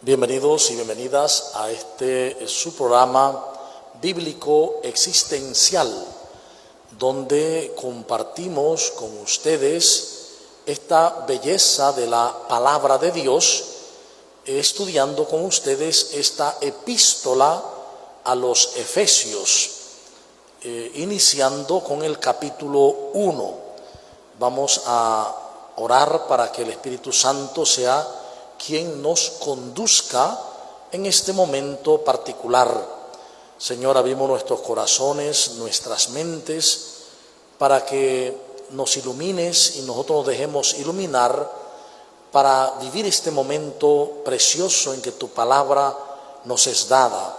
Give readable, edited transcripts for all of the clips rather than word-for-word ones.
Bienvenidos y bienvenidas a su programa bíblico existencial, donde compartimos con ustedes esta belleza de la palabra de Dios, estudiando con ustedes esta epístola a los Efesios, iniciando con el capítulo 1. Vamos a orar para que el Espíritu Santo sea quien nos conduzca en este momento particular. Señor, abrimos nuestros corazones, nuestras mentes, para que nos ilumines y nosotros nos dejemos iluminar para vivir este momento precioso en que tu palabra nos es dada,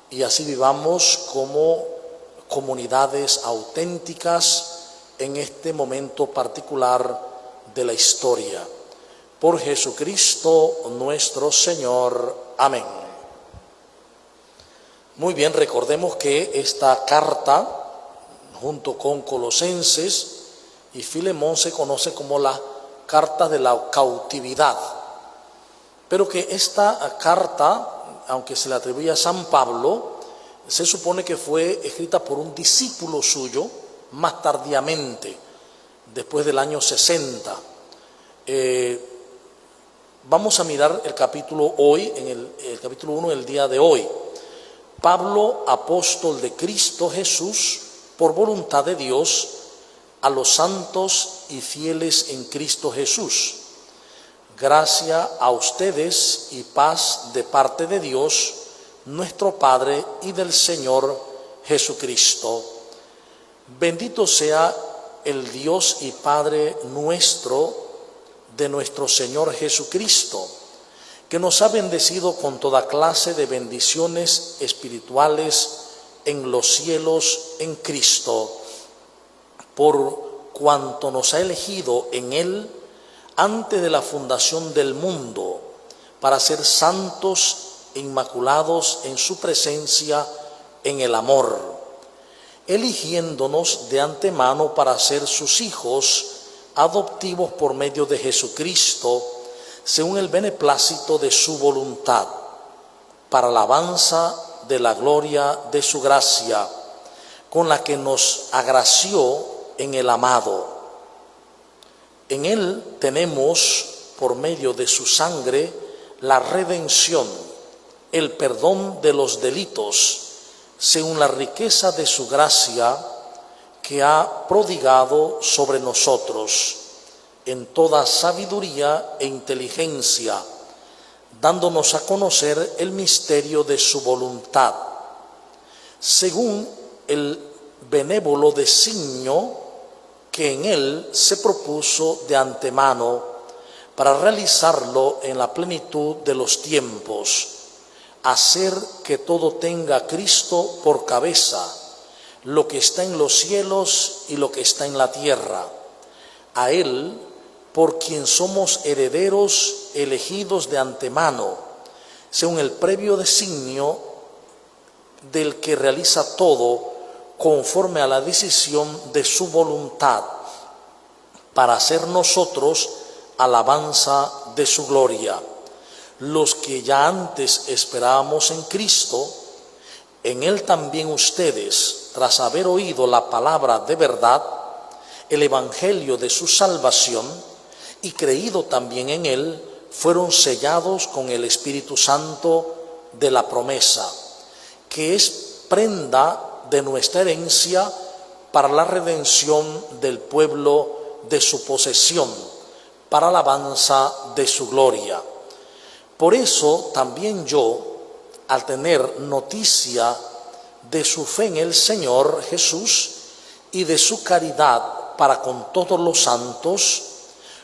y así vivamos como comunidades auténticas en este momento particular de la historia. Por Jesucristo nuestro Señor. Amén. Muy bien, recordemos que esta carta, junto con Colosenses y Filemón, se conoce como la carta de la cautividad. Pero que esta carta, aunque se le atribuye a San Pablo, se supone que fue escrita por un discípulo suyo más tardíamente, después del año 60. Vamos a mirar el capítulo hoy, en el capítulo 1 del día de hoy. Pablo, apóstol de Cristo Jesús, por voluntad de Dios, a los santos y fieles en Cristo Jesús. Gracia a ustedes y paz de parte de Dios, nuestro Padre, y del Señor Jesucristo. Bendito sea el Dios y Padre nuestro, de nuestro Señor Jesucristo, que nos ha bendecido con toda clase de bendiciones espirituales en los cielos en Cristo, por cuanto nos ha elegido en Él antes de la fundación del mundo, para ser santos e inmaculados en su presencia en el amor, eligiéndonos de antemano para ser sus hijos adoptivos por medio de Jesucristo, según el beneplácito de su voluntad, para alabanza de la gloria de su gracia, con la que nos agració en el amado. En él tenemos, por medio de su sangre, la redención, el perdón de los delitos, según la riqueza de su gracia, que ha prodigado sobre nosotros en toda sabiduría e inteligencia, dándonos a conocer el misterio de su voluntad, según el benévolo designio que en él se propuso de antemano, para realizarlo en la plenitud de los tiempos, hacer que todo tenga a Cristo por cabeza, lo que está en los cielos y lo que está en la tierra. A Él, por quien somos herederos elegidos de antemano, según el previo designio del que realiza todo conforme a la decisión de su voluntad, para hacer nosotros alabanza de su gloria. Los que ya antes esperábamos en Cristo, en Él también ustedes, tras haber oído la palabra de verdad, el evangelio de su salvación, y creído también en Él, fueron sellados con el Espíritu Santo de la promesa, que es prenda de nuestra herencia para la redención del pueblo de su posesión, para alabanza de su gloria. Por eso también yo, al tener noticia de su fe en el Señor Jesús y de su caridad para con todos los santos,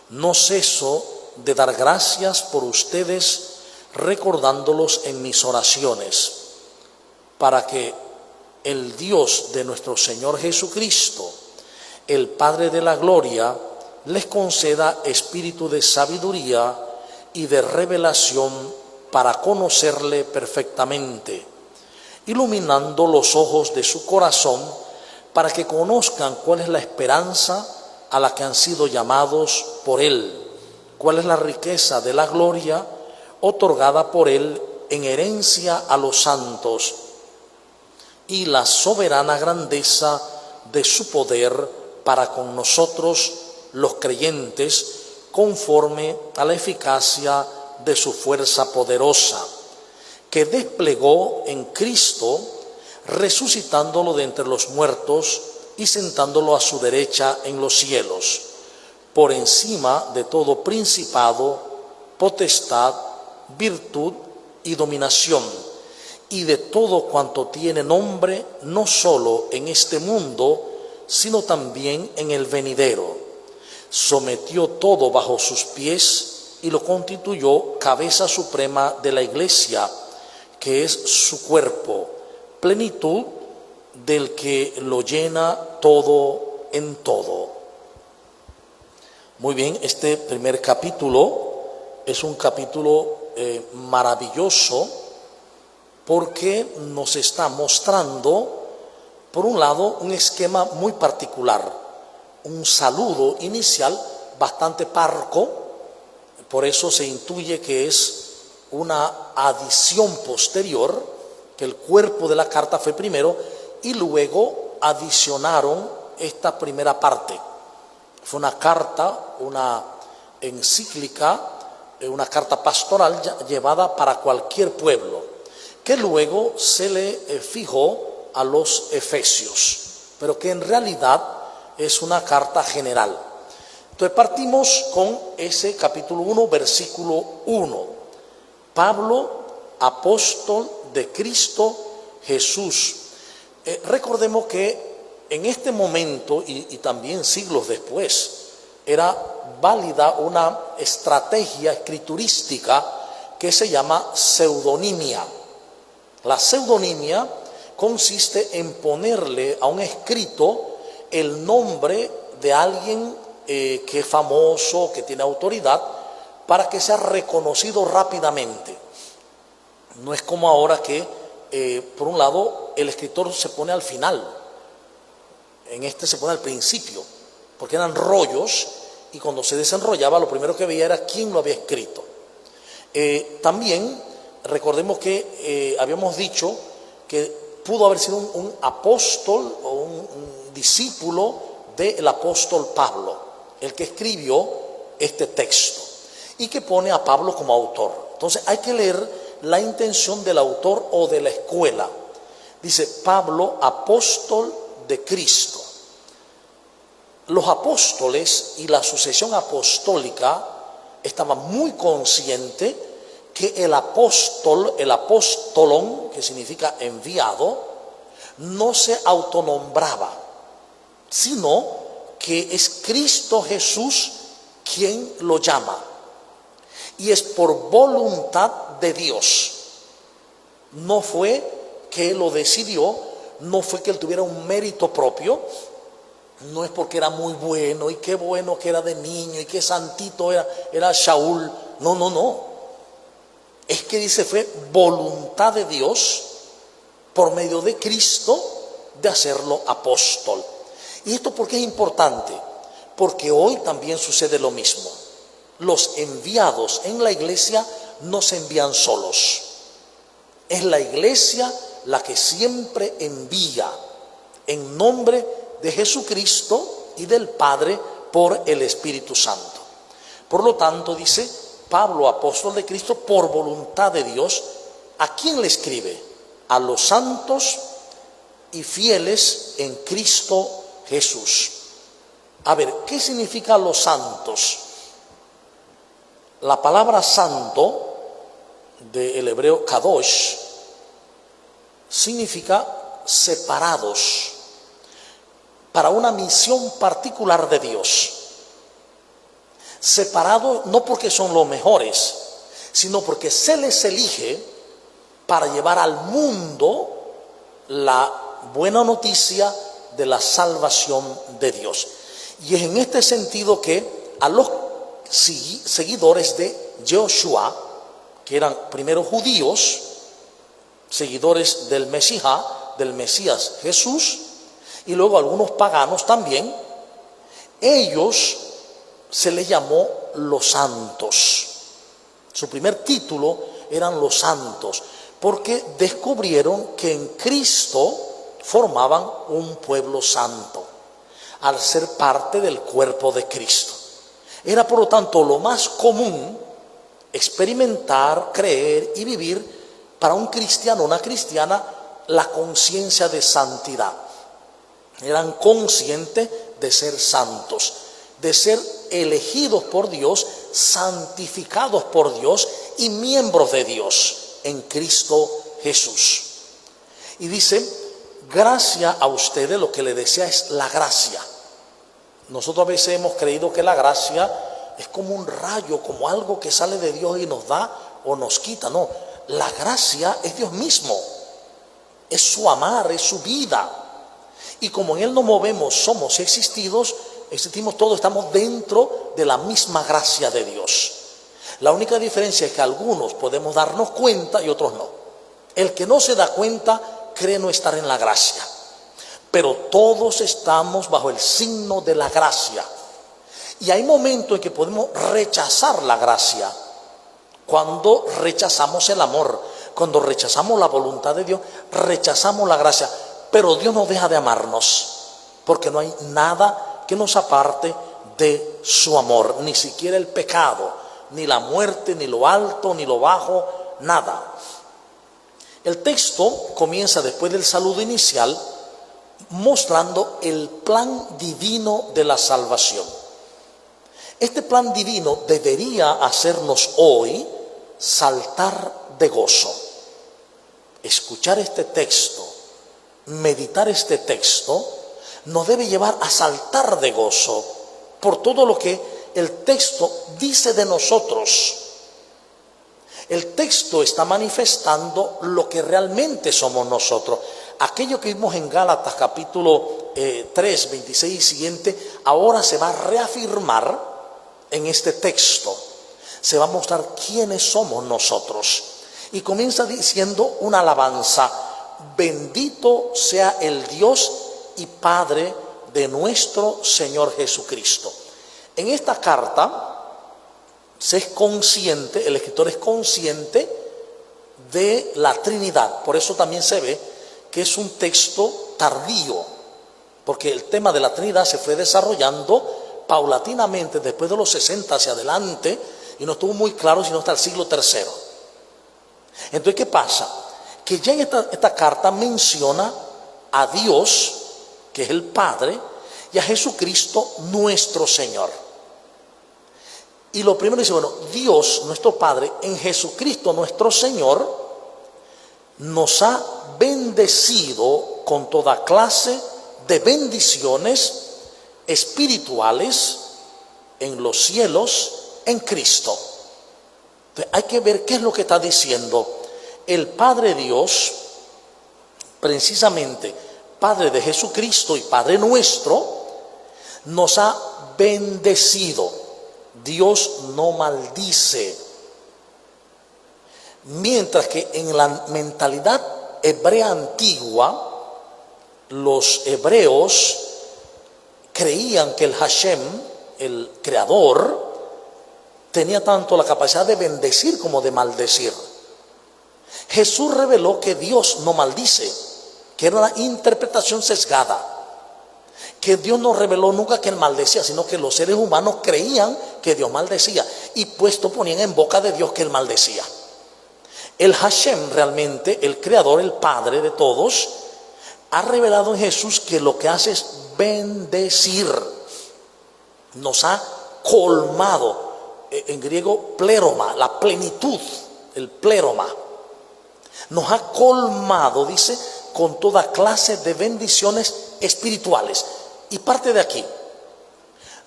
no ceso de dar gracias por ustedes, recordándolos en mis oraciones, para que el Dios de nuestro Señor Jesucristo, el Padre de la gloria, les conceda espíritu de sabiduría y de revelación para conocerle perfectamente, iluminando los ojos de su corazón, para que conozcan cuál es la esperanza a la que han sido llamados por Él, cuál es la riqueza de la gloria otorgada por Él en herencia a los santos, y la soberana grandeza de su poder para con nosotros los creyentes, conforme a la eficacia de su fuerza poderosa, que desplegó en Cristo, resucitándolo de entre los muertos y sentándolo a su derecha en los cielos, por encima de todo principado, potestad, virtud y dominación, y de todo cuanto tiene nombre, no solo en este mundo, sino también en el venidero. Sometió todo bajo sus pies y lo constituyó cabeza suprema de la iglesia, que es su cuerpo, plenitud del que lo llena todo en todo. Muy bien, este primer capítulo es un capítulo maravilloso, porque nos está mostrando, por un lado, un esquema muy particular, un saludo inicial bastante parco, por eso se intuye que es una adición posterior, que el cuerpo de la carta fue primero y luego adicionaron esta primera parte. Fue una carta, una encíclica, una carta pastoral llevada para cualquier pueblo, que luego se le fijó a los efesios, pero que en realidad es una carta general. Entonces partimos con ese capítulo 1, versículo 1. Pablo, apóstol de Cristo Jesús. Recordemos que en este momento y también siglos después era válida una estrategia escriturística que se llama pseudonimia. La pseudonimia consiste en ponerle a un escrito el nombre de alguien que es famoso, que tiene autoridad, para que sea reconocido rápidamente. No es como ahora que, por un lado, el escritor se pone al final, en este se pone al principio, porque eran rollos, y cuando se desenrollaba lo primero que veía era quién lo había escrito. También recordemos que habíamos dicho que pudo haber sido un apóstol o un discípulo del apóstol Pablo, el que escribió este texto, y que pone a Pablo como autor. Entonces hay que leer la intención del autor o de la escuela. Dice Pablo, apóstol de Cristo. Los apóstoles y la sucesión apostólica estaban muy conscientes que el apóstol, el apóstolon, que significa enviado, no se autonombraba, sino que es Cristo Jesús quien lo llama. Y es por voluntad de Dios. No fue que él lo decidió, no fue que él tuviera un mérito propio, no es porque era muy bueno y qué bueno que era de niño y qué santito era Shaul. No. Es que dice fue voluntad de Dios por medio de Cristo de hacerlo apóstol. ¿Y esto por qué es importante? Porque hoy también sucede lo mismo. Los enviados en la iglesia no se envían solos. Es la iglesia la que siempre envía en nombre de Jesucristo y del Padre por el Espíritu Santo. Por lo tanto, dice Pablo, apóstol de Cristo, por voluntad de Dios. ¿A quién le escribe? A los santos y fieles en Cristo Jesús. A ver, ¿qué significa los santos? La palabra santo del hebreo kadosh significa separados para una misión particular de Dios. Separados no porque son los mejores, sino porque se les elige para llevar al mundo la buena noticia de la salvación de Dios. Y es en este sentido que a los seguidores de Joshua, que eran primero judíos, seguidores del Mesías Jesús, y luego algunos paganos también, ellos se les llamó los santos. Su primer título eran los santos, porque descubrieron que en Cristo formaban un pueblo santo, al ser parte del cuerpo de Cristo. Era por lo tanto lo más común experimentar, creer y vivir para un cristiano, una cristiana, la conciencia de santidad. Eran conscientes de ser santos, de ser elegidos por Dios, santificados por Dios y miembros de Dios en Cristo Jesús. Y dice, gracia a ustedes, lo que le desea es la gracia. Nosotros a veces hemos creído que la gracia es como un rayo, como algo que sale de Dios y nos da o nos quita. No, la gracia es Dios mismo, es su amar, es su vida. Y como en Él nos movemos, somos y existimos todos, estamos dentro de la misma gracia de Dios. La única diferencia es que algunos podemos darnos cuenta y otros no. El que no se da cuenta cree no estar en la gracia. Pero todos estamos bajo el signo de la gracia. Y hay momentos en que podemos rechazar la gracia. Cuando rechazamos el amor, cuando rechazamos la voluntad de Dios, rechazamos la gracia. Pero Dios no deja de amarnos, porque no hay nada que nos aparte de su amor, ni siquiera el pecado, ni la muerte, ni lo alto, ni lo bajo, nada. El texto comienza después del saludo inicial mostrando el plan divino de la salvación. Este plan divino debería hacernos hoy saltar de gozo. Escuchar este texto, meditar este texto, nos debe llevar a saltar de gozo por todo lo que el texto dice de nosotros. El texto está manifestando lo que realmente somos nosotros. Aquello que vimos en Gálatas capítulo 3, 26 y siguiente, ahora se va a reafirmar en este texto. Se va a mostrar quiénes somos nosotros. Y comienza diciendo una alabanza: bendito sea el Dios y Padre de nuestro Señor Jesucristo. En esta carta se es consciente, el escritor es consciente de la Trinidad. Por eso también se ve que es un texto tardío, porque el tema de la Trinidad se fue desarrollando paulatinamente después de los 60 hacia adelante, y no estuvo muy claro sino hasta el siglo III. Entonces, ¿qué pasa? Que ya en esta carta menciona a Dios, que es el Padre, y a Jesucristo nuestro Señor. Y lo primero dice, bueno, Dios nuestro Padre en Jesucristo nuestro Señor nos ha bendecido con toda clase de bendiciones espirituales en los cielos en Cristo. Entonces, hay que ver qué es lo que está diciendo el Padre Dios, precisamente Padre de Jesucristo y Padre nuestro, nos ha bendecido. Dios no maldice. Mientras que en la mentalidad hebrea antigua, los hebreos creían que el Hashem, el creador, tenía tanto la capacidad de bendecir como de maldecir. Jesús reveló que Dios no maldice, que era una interpretación sesgada, que Dios no reveló nunca que Él maldecía, sino que los seres humanos creían que Dios maldecía y puesto ponían en boca de Dios que Él maldecía. El Hashem, realmente el creador, el Padre de todos, ha revelado en Jesús que lo que hace es bendecir. Nos ha colmado, en griego pleroma, la plenitud, el pleroma. Nos ha colmado, dice, con toda clase de bendiciones espirituales. Y parte de aquí,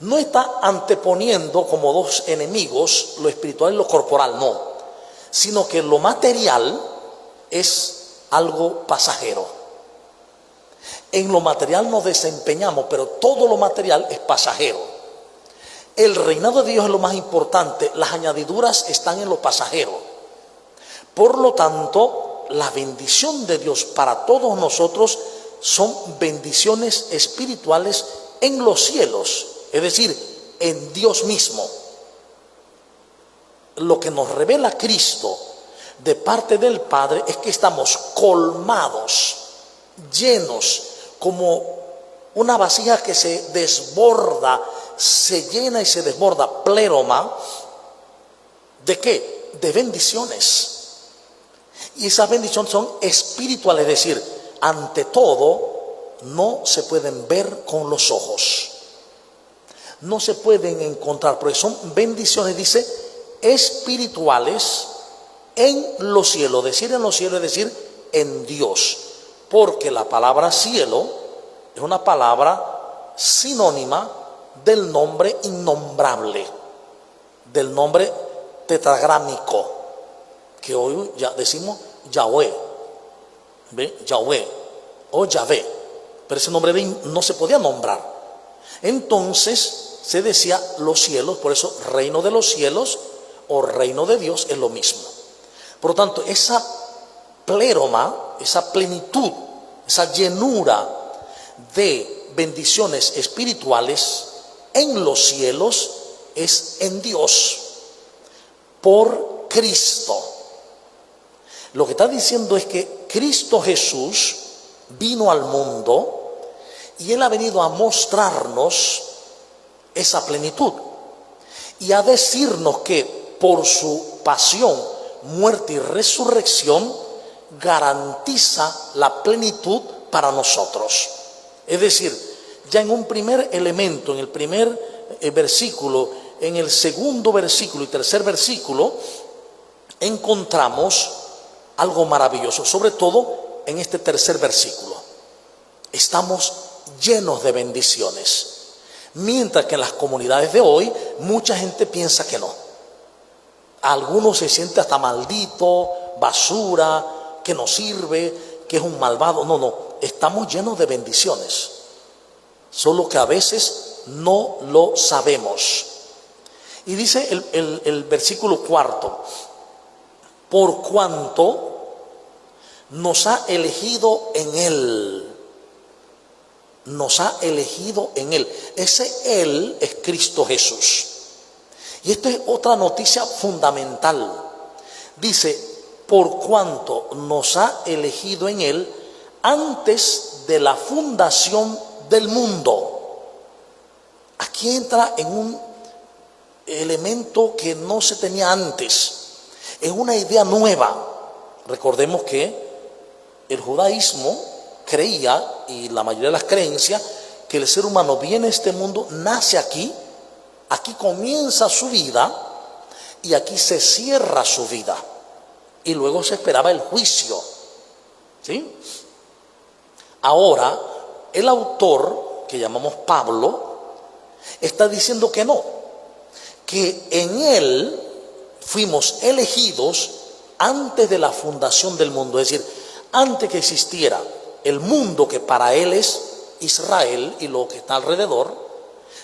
no está anteponiendo como dos enemigos lo espiritual y lo corporal, no, sino que lo material es algo pasajero. En lo material nos desempeñamos, pero todo lo material es pasajero. El reinado de Dios es lo más importante, las añadiduras están en lo pasajero. Por lo tanto, la bendición de Dios para todos nosotros son bendiciones espirituales en los cielos, es decir, en Dios mismo. lo que nos revela Cristo de parte del Padre es que estamos colmados, llenos, como una vasija que se desborda, se llena y se desborda, pléroma. ¿De qué? De bendiciones. Y esas bendiciones son espirituales, es decir, ante todo, no se pueden ver con los ojos. No se pueden encontrar, porque son bendiciones, dice, espirituales en los cielos. Decir en los cielos es decir en Dios, porque la palabra cielo es una palabra sinónima del nombre innombrable, del nombre tetragrámico, que hoy ya decimos Yahweh, ¿ve? Yahweh o Yahvé, pero ese nombre no se podía nombrar. Entonces se decía los cielos, por eso reino de los cielos o reino de Dios es lo mismo. Por lo tanto, esa pléroma, esa plenitud, esa llenura de bendiciones espirituales en los cielos es en Dios, por Cristo. Lo que está diciendo es que Cristo Jesús vino al mundo y Él ha venido a mostrarnos esa plenitud y a decirnos que por su pasión, muerte y resurrección garantiza la plenitud para nosotros. Es decir, ya en un primer elemento, en el primer versículo, en el segundo versículo y tercer versículo, encontramos algo maravilloso, sobre todo en este tercer versículo. Estamos llenos de bendiciones, mientras que en las comunidades de hoy mucha gente piensa que no. Algunos se sienten hasta maldito, basura, que no sirve, que es un malvado. No, estamos llenos de bendiciones, solo que a veces no lo sabemos. Y dice el versículo cuarto: por cuanto nos ha elegido en Él. Nos ha elegido en Él. Ese Él es Cristo Jesús. Y esta es otra noticia fundamental. Dice, por cuanto nos ha elegido en Él antes de la fundación del mundo. Aquí entra en un elemento que no se tenía antes. Es una idea nueva. Recordemos que el judaísmo creía, y la mayoría de las creencias, que el ser humano viene a este mundo, nace aquí, aquí comienza su vida y aquí se cierra su vida. Y luego se esperaba el juicio. ¿Sí? Ahora, el autor, que llamamos Pablo, está diciendo que no, que en Él fuimos elegidos antes de la fundación del mundo, es decir, antes que existiera el mundo que para Él es Israel y lo que está alrededor,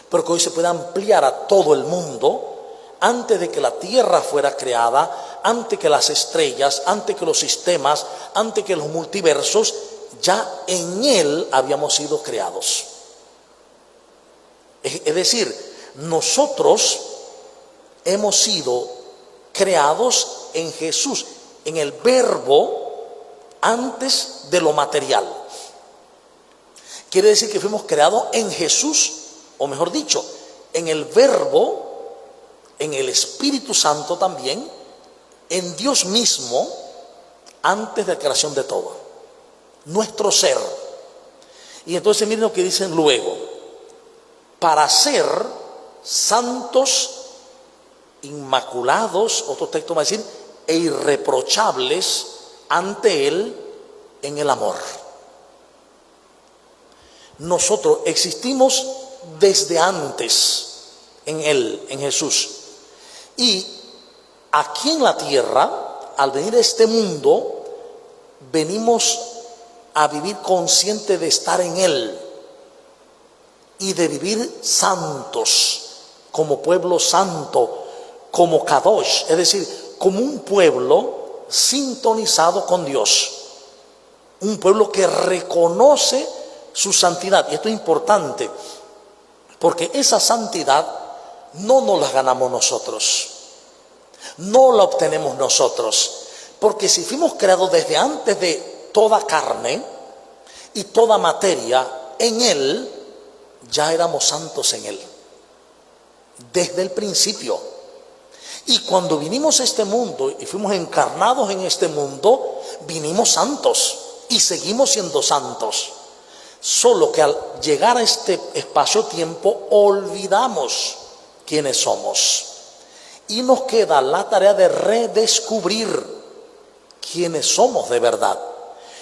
pero que hoy se puede ampliar a todo el mundo, antes de que la tierra fuera creada, antes que las estrellas, antes que los sistemas, antes que los multiversos, ya en Él habíamos sido creados. Es decir, nosotros hemos sido creados en Jesús, en el Verbo, antes de lo material. Quiere decir que fuimos creados en Jesús, o mejor dicho, en el Verbo, en el Espíritu Santo también, en Dios mismo, antes de la creación de todo. Nuestro ser. Y entonces miren lo que dicen luego: para ser santos, inmaculados, otro texto va a decir, e irreprochables ante Él en el amor. Nosotros existimos desde antes en Él, en Jesús. Y aquí en la tierra, al venir a este mundo, venimos a vivir consciente de estar en Él y de vivir santos, como pueblo santo, como Kadosh, es decir, como un pueblo sintonizado con Dios, un pueblo que reconoce su santidad. Y esto es importante, porque esa santidad no nos la ganamos nosotros, No la obtenemos nosotros. Porque si fuimos creados desde antes de toda carne y toda materia, en Él, ya éramos santos en Él. Desde el principio. Y cuando vinimos a este mundo y fuimos encarnados en este mundo, vinimos santos y seguimos siendo santos. Solo que al llegar a este espacio-tiempo olvidamos quiénes somos. Y nos queda la tarea de redescubrir quiénes somos de verdad.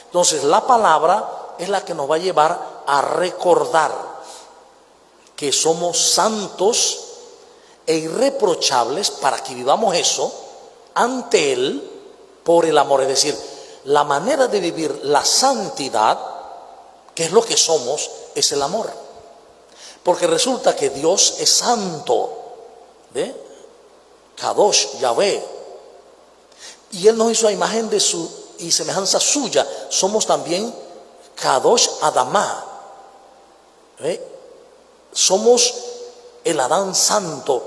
Entonces la palabra es la que nos va a llevar a recordar que somos santos e irreprochables para que vivamos eso ante Él por el amor. Es decir, la manera de vivir la santidad, que es lo que somos, es el amor. Porque resulta que Dios es santo, ¿ve? Kadosh, Yahvé. Y Él nos hizo a imagen de su y semejanza suya. Somos también Kadosh Adamá. ¿Ve? Somos el Adán santo,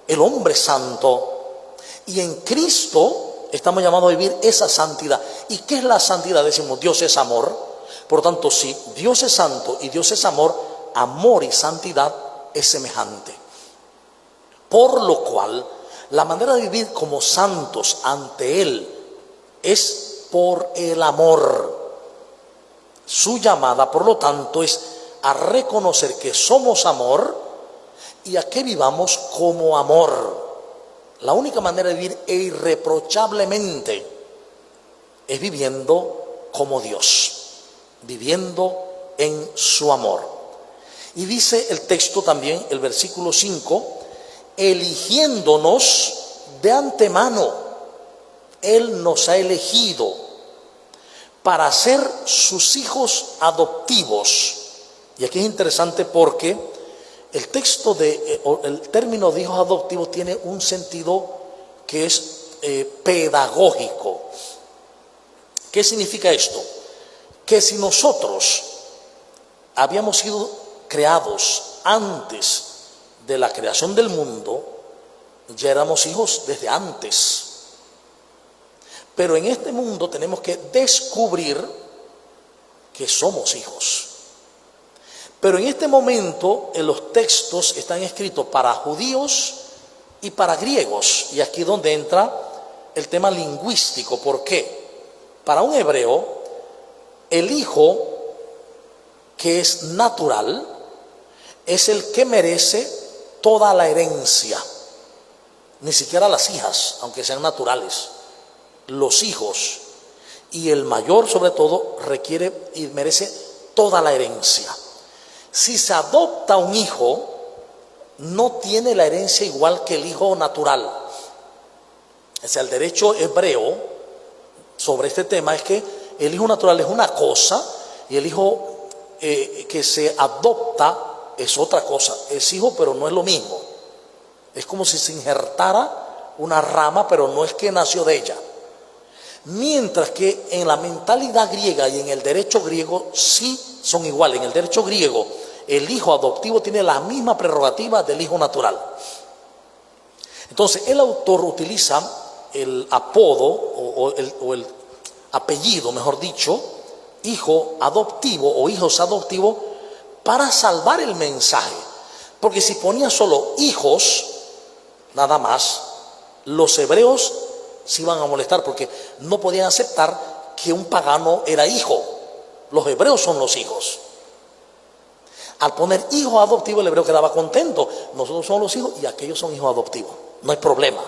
el hombre santo. Y en Cristo estamos llamados a vivir esa santidad. ¿Y qué es la santidad? Decimos, Dios es amor. Por lo tanto, si Dios es santo y Dios es amor, amor y santidad es semejante. Por lo cual, la manera de vivir como santos ante Él es por el amor. Su llamada, por lo tanto, es a reconocer que somos amor y a que vivamos como amor. La única manera de vivir irreprochablemente es viviendo como Dios, viviendo en su amor. Y dice el texto también, el versículo 5, eligiéndonos de antemano. Él nos ha elegido para ser sus hijos adoptivos. Y aquí es interesante porque el texto el término de hijos adoptivos tiene un sentido que es pedagógico. ¿Qué significa esto? Que si nosotros habíamos sido creados antes de la creación del mundo, ya éramos hijos desde antes. Pero en este mundo tenemos que descubrir que somos hijos. Pero en este momento en los textos están escritos para judíos y para griegos. Y aquí es donde entra el tema lingüístico. ¿Por qué? Para un hebreo, el hijo que es natural es el que merece toda la herencia. Ni siquiera las hijas, aunque sean naturales. Los hijos, y el mayor sobre todo, requiere y merece toda la herencia. Si se adopta un hijo, no tiene la herencia igual que el hijo natural. O sea, el derecho hebreo sobre este tema es que el hijo natural es una cosa y el hijo que se adopta es otra cosa. Es hijo, pero no es lo mismo. Es como si se injertara una rama, pero no es que nació de ella. Mientras que en la mentalidad griega y en el derecho griego sí son iguales. En el derecho griego el hijo adoptivo tiene la misma prerrogativa del hijo natural. Entonces el autor utiliza el apodo o el apellido, mejor dicho, hijo adoptivo o hijos adoptivos, para salvar el mensaje. Porque si ponía solo hijos, nada más, los hebreos se iban a molestar porque no podían aceptar que un pagano era hijo. Los hebreos son los hijos. Al poner hijo adoptivo, el hebreo quedaba contento. Nosotros somos los hijos y aquellos son hijos adoptivos. No hay problema.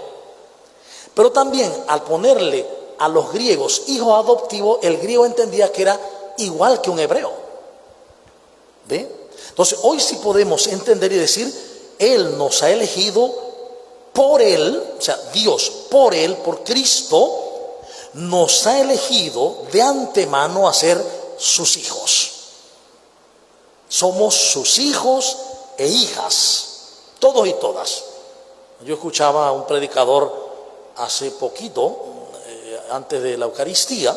Pero también al ponerle a los griegos hijos adoptivos, el griego entendía que era igual que un hebreo. ¿Ve? Entonces hoy sí podemos entender y decir, Él nos ha elegido por Él, o sea, Dios por Él, por Cristo, nos ha elegido de antemano a ser sus hijos. Somos sus hijos e hijas, todos y todas. Yo escuchaba a un predicador hace poquito, antes de la Eucaristía,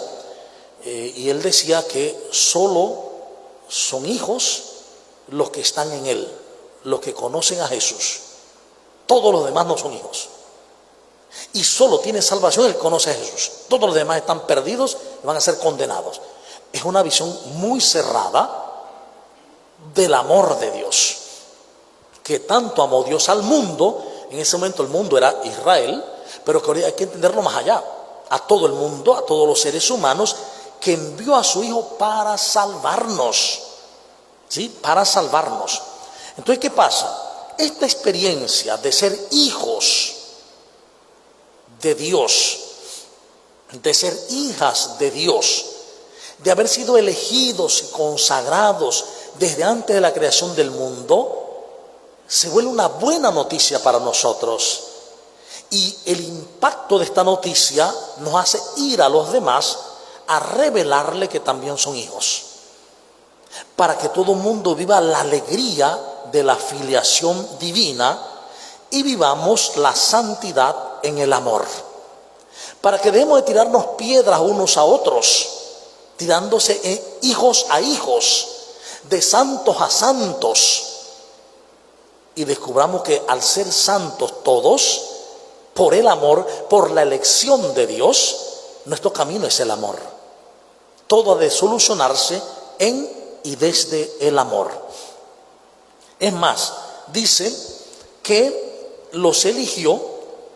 y él decía que solo son hijos los que están en Él, los que conocen a Jesús. Todos los demás no son hijos. Y solo tiene salvación el que conoce a Jesús. Todos los demás están perdidos y van a ser condenados. Es una visión muy cerrada del amor de Dios, que tanto amó Dios al mundo. En ese momento el mundo era Israel, pero que ahora hay que entenderlo más allá, a todo el mundo, a todos los seres humanos, que envió a su Hijo para salvarnos, ¿sí? Para salvarnos. Entonces, ¿qué pasa? Esta experiencia de ser hijos de Dios, de ser hijas de Dios, de haber sido elegidos y consagrados desde antes de la creación del mundo, se vuelve una buena noticia para nosotros. Y el impacto de esta noticia nos hace ir a los demás a revelarle que también son hijos, para que todo el mundo viva la alegría de la filiación divina y vivamos la santidad en el amor, para que dejemos de tirarnos piedras unos a otros, tirándose hijos a hijos, de santos a santos, y descubramos que al ser santos todos, por el amor, por la elección de Dios, nuestro camino es el amor. Todo ha de solucionarse en y desde el amor. Es más, dice que los eligió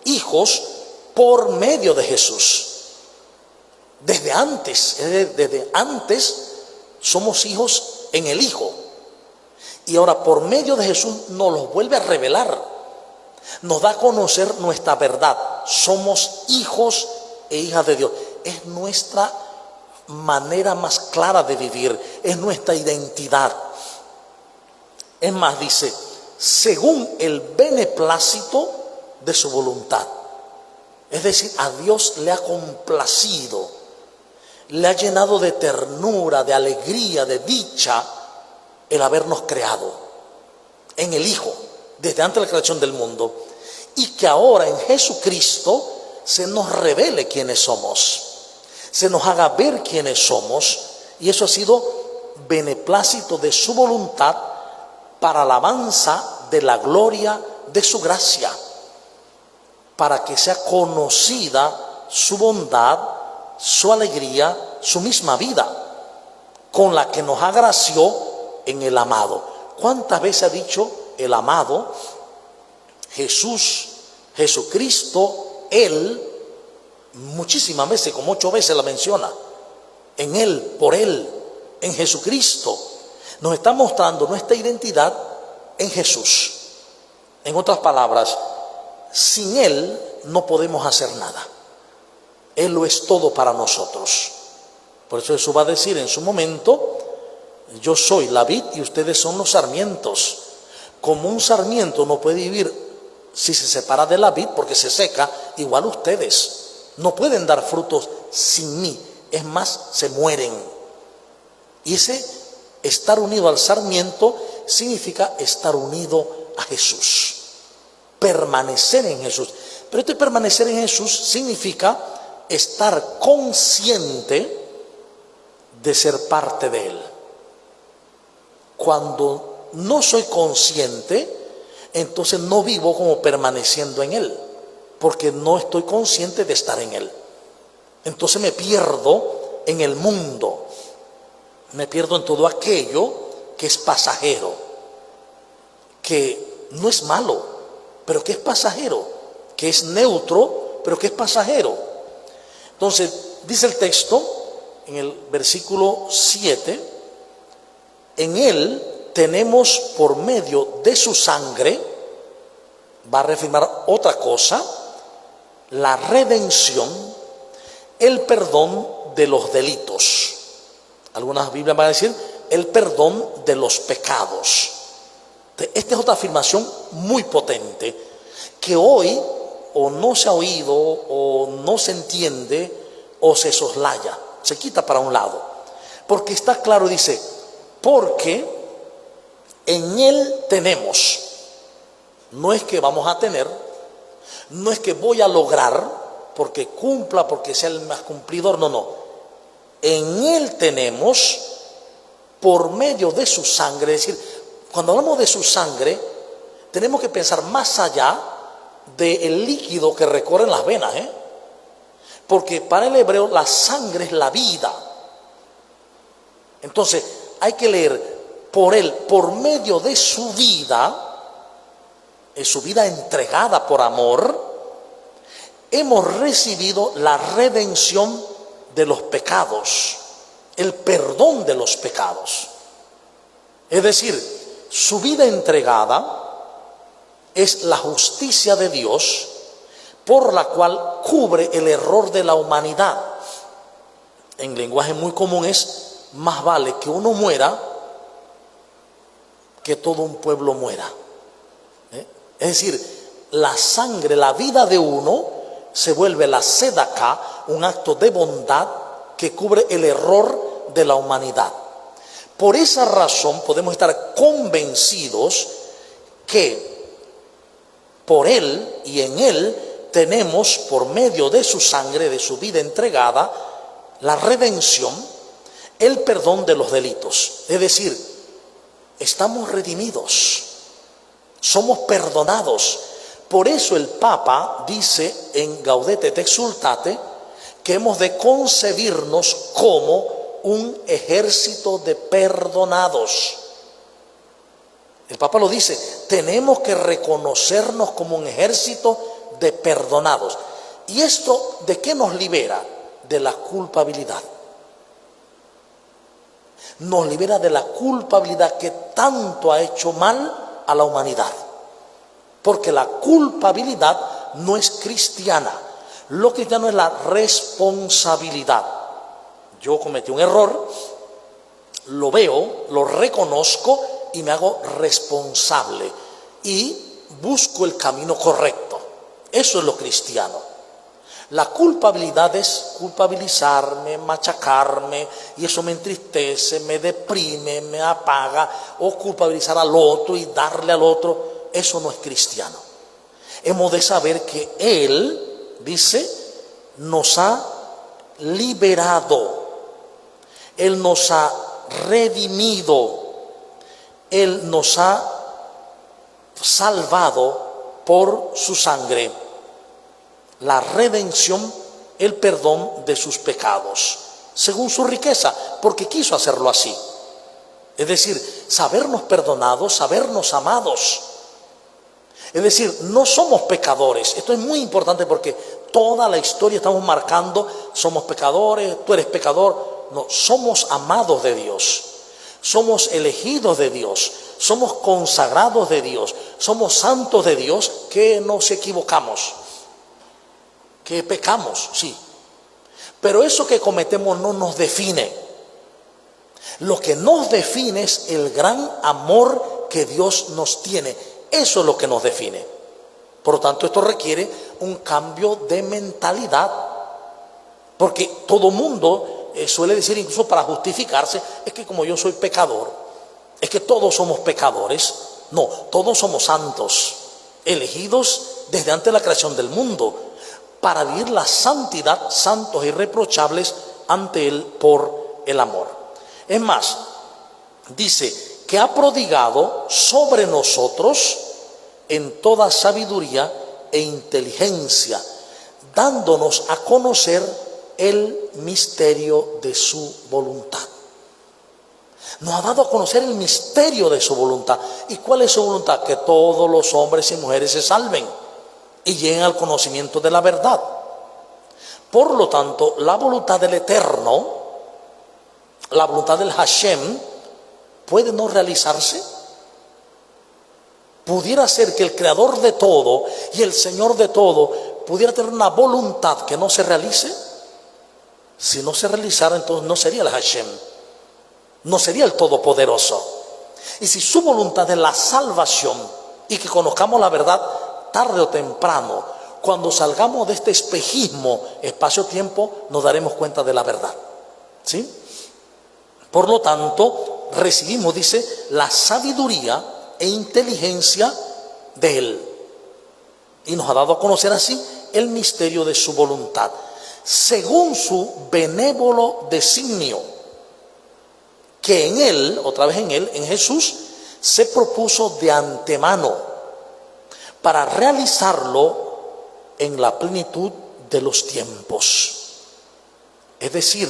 hijos por medio de Jesús. Desde antes somos hijos en el Hijo. Y ahora por medio de Jesús nos los vuelve a revelar. Nos da a conocer nuestra verdad. Somos hijos e hijas de Dios. Es nuestra manera más clara de vivir. Es nuestra identidad. Es más, dice, según el beneplácito de su voluntad. Es decir, a Dios le ha complacido, le ha llenado de ternura, de alegría, de dicha, el habernos creado en el Hijo, desde antes de la creación del mundo, y que ahora en Jesucristo se nos revele quiénes somos, se nos haga ver quiénes somos, y eso ha sido beneplácito de su voluntad para alabanza de la gloria de su gracia, para que sea conocida su bondad, su alegría, su misma vida, con la que nos agració en el amado. ¿Cuántas veces ha dicho el amado? Jesús, Jesucristo, Él, muchísimas veces, como 8 veces la menciona. En Él, por Él, en Jesucristo. Nos está mostrando nuestra identidad en Jesús. En otras palabras, sin Él no podemos hacer nada. Él lo es todo para nosotros. Por eso Jesús va a decir en su momento: yo soy la vid y ustedes son los sarmientos. Como un sarmiento no puede vivir si se separa de la vid porque se seca, igual ustedes no pueden dar frutos sin mí. Es más, se mueren. Y ese estar unido al sarmiento significa estar unido a Jesús, permanecer en Jesús. Pero este permanecer en Jesús significa estar consciente de ser parte de Él. Cuando no soy consciente, entonces no vivo como permaneciendo en Él, porque no estoy consciente de estar en Él. Entonces me pierdo en el mundo, me pierdo en todo aquello que es pasajero, que no es malo, pero que es pasajero, que es neutro, pero que es pasajero. Entonces, dice el texto en el versículo 7, en Él tenemos por medio de su sangre, va a reafirmar otra cosa, la redención, el perdón de los delitos. Algunas Biblias van a decir el perdón de los pecados. Esta es otra afirmación muy potente que hoy o no se ha oído o no se entiende o se soslaya, se quita para un lado, porque está claro, dice, porque en Él tenemos. No es que vamos a tener, no es que voy a lograr porque cumpla, porque sea el más cumplidor, no. En Él tenemos por medio de su sangre. Es decir, cuando hablamos de su sangre tenemos que pensar más allá del líquido que recorre en las venas, porque para el hebreo la sangre es la vida. Entonces hay que leer por él, por medio de su vida entregada por amor, hemos recibido la redención de los pecados, el perdón de los pecados. Es decir, su vida entregada es la justicia de Dios por la cual cubre el error de la humanidad. En lenguaje muy común es: más vale que uno muera que todo un pueblo muera. Es decir, la sangre, la vida de uno se vuelve la sedacá, un acto de bondad que cubre el error de la humanidad. Por esa razón podemos estar convencidos que por él y en él tenemos, por medio de su sangre, de su vida entregada, la redención, el perdón de los delitos. Es decir, estamos redimidos, somos perdonados. Por eso el Papa dice en Gaudete et Exsultate que hemos de concebirnos como un ejército de perdonados. El Papa lo dice: tenemos que reconocernos como un ejército de perdonados. ¿Y esto de qué nos libera? De la culpabilidad. Nos libera de la culpabilidad que tanto ha hecho mal a la humanidad. Porque la culpabilidad no es cristiana. Lo cristiano es la responsabilidad. Yo cometí un error, lo veo, lo reconozco y me hago responsable y busco el camino correcto. Eso es lo cristiano. La culpabilidad es culpabilizarme, machacarme, y eso me entristece, me deprime, me apaga, o culpabilizar al otro y darle al otro. Eso no es cristiano. Hemos de saber que Él, dice, nos ha liberado, Él nos ha redimido, Él nos ha salvado por su sangre. La redención, el perdón de sus pecados, según su riqueza, porque quiso hacerlo así. Es decir, sabernos perdonados, sabernos amados. Es decir, no somos pecadores. Esto es muy importante porque toda la historia estamos marcando: somos pecadores, tú eres pecador. No, somos amados de Dios, somos elegidos de Dios, somos consagrados de Dios, somos santos de Dios, que nos equivocamos, que pecamos, sí. Pero eso que cometemos no nos define. Lo que nos define es el gran amor que Dios nos tiene. Eso es lo que nos define. Por lo tanto, esto requiere un cambio de mentalidad, porque todo mundo suele decir, incluso para justificarse, es que como yo soy pecador, es que todos somos pecadores. No, todos somos santos, elegidos desde antes de la creación del mundo, para vivir la santidad, santos e irreprochables ante Él por el amor. Es más, dice que ha prodigado sobre nosotros en toda sabiduría e inteligencia, dándonos a conocer el misterio de su voluntad. Nos ha dado a conocer el misterio de su voluntad. ¿Y cuál es su voluntad? Que todos los hombres y mujeres se salven y lleguen al conocimiento de la verdad. Por lo tanto, la voluntad del Eterno, la voluntad del Hashem, ¿puede no realizarse? Pudiera ser que el creador de todo y el Señor de todo pudiera tener una voluntad que no se realice. Si no se realizara, entonces no sería el Hashem, no sería el Todopoderoso. Y si su voluntad es la salvación y que conozcamos la verdad tarde o temprano, cuando salgamos de este espejismo espacio-tiempo, nos daremos cuenta de la verdad, ¿sí? Por lo tanto, recibimos, dice, la sabiduría e inteligencia de Él, y nos ha dado a conocer así el misterio de su voluntad, según su benévolo designio, que en Él, otra vez en Él, en Jesús, se propuso de antemano para realizarlo en la plenitud de los tiempos. Es decir,